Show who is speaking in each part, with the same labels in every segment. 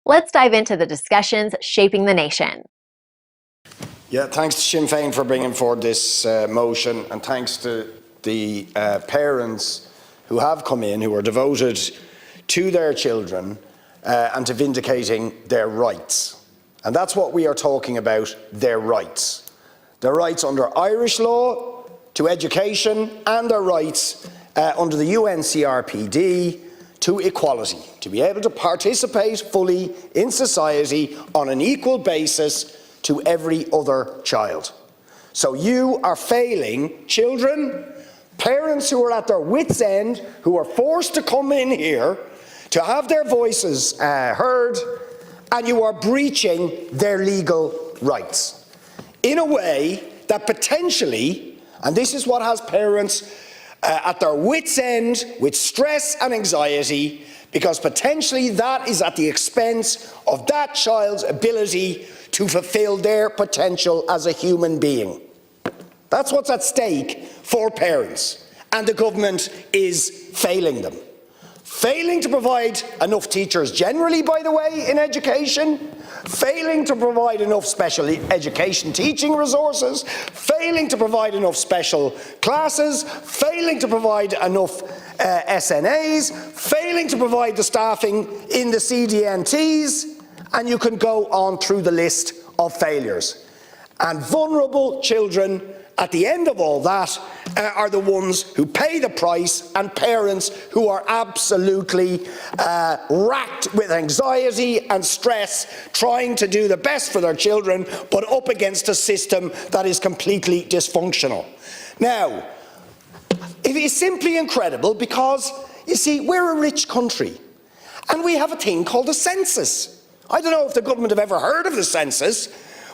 Speaker 1: Let's dive into the discussions shaping the nation.
Speaker 2: Yeah, thanks to Sinn Féin for bringing forward this motion, and thanks to the parents who have come in, who are devoted to their children and to vindicating their rights. And that's what we are talking about, their rights. Their rights under Irish law to education, and their rights under the UNCRPD to equality, to be able to participate fully in society on an equal basis to every other child. So you are failing children, parents who are at their wits' end, who are forced to come in here to have their voices heard, and you are breaching their legal rights in a way that potentially, and this is what has parents at their wits' end with stress and anxiety, because potentially that is at the expense of that child's ability to fulfil their potential as a human being. That's what's at stake for parents, and the government is failing them. Failing to provide enough teachers generally, by the way, in education, failing to provide enough special education teaching resources, failing to provide enough special classes, failing to provide enough SNAs, failing to provide the staffing in the CDNTs, and you can go on through the list of failures. And vulnerable children at the end of all that are the ones who pay the price, and parents who are absolutely racked with anxiety and stress trying to do the best for their children, but up against a system that is completely dysfunctional. Now, it is simply incredible because, you see, we're a rich country and we have a thing called a census. I don't know if the government have ever heard of the census,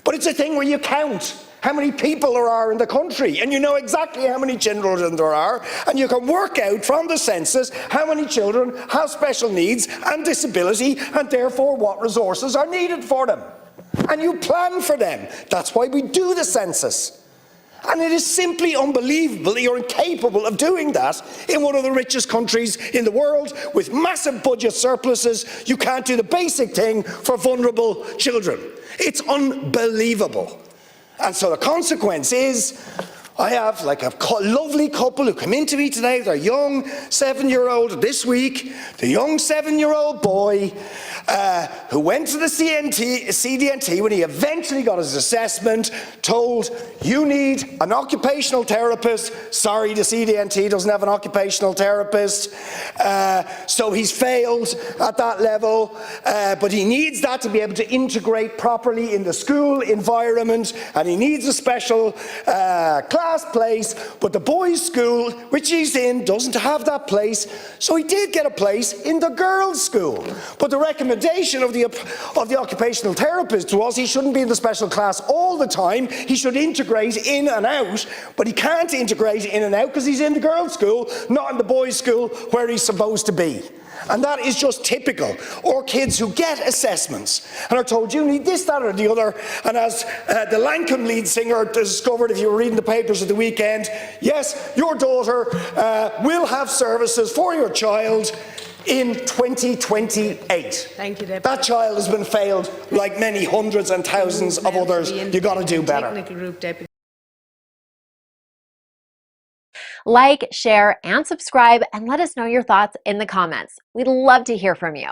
Speaker 2: but it's a thing where you count how many people there are in the country, and you know exactly how many children there are, and you can work out from the census how many children have special needs and disability, and therefore what resources are needed for them. And you plan for them. That's why we do the census. And it is simply unbelievable that you're incapable of doing that in one of the richest countries in the world, with massive budget surpluses. You can't do the basic thing for vulnerable children. It's unbelievable. And so the consequence is, I have like a lovely couple who come into me today, their young 7-year-old this week, the young 7-year-old boy who went to the CDNT when he eventually got his assessment, told, you need an occupational therapist. Sorry, the CDNT doesn't have an occupational therapist, so he's failed at that level, but he needs that to be able to integrate properly in the school environment, and he needs a special class place, but the boys' school, which he's in, doesn't have that place, so he did get a place in the girls' school. But the recommendation of the occupational therapist was he shouldn't be in the special class all the time, he should integrate in and out, but he can't integrate in and out because he's in the girls' school, not in the boys' school where he's supposed to be. And that is just typical. Or kids who get assessments and are told you need this, that or the other, and as the Lankum lead singer discovered if you were reading the papers at the weekend, yes, your daughter will have services for your child in 2028.
Speaker 3: Thank you, Deputy.
Speaker 2: That child has been failed like many hundreds and thousands of others. You've got to do better.
Speaker 3: Technical Group Deputy.
Speaker 1: Like, share, and subscribe, and let us know your thoughts in the comments. We'd love to hear from you.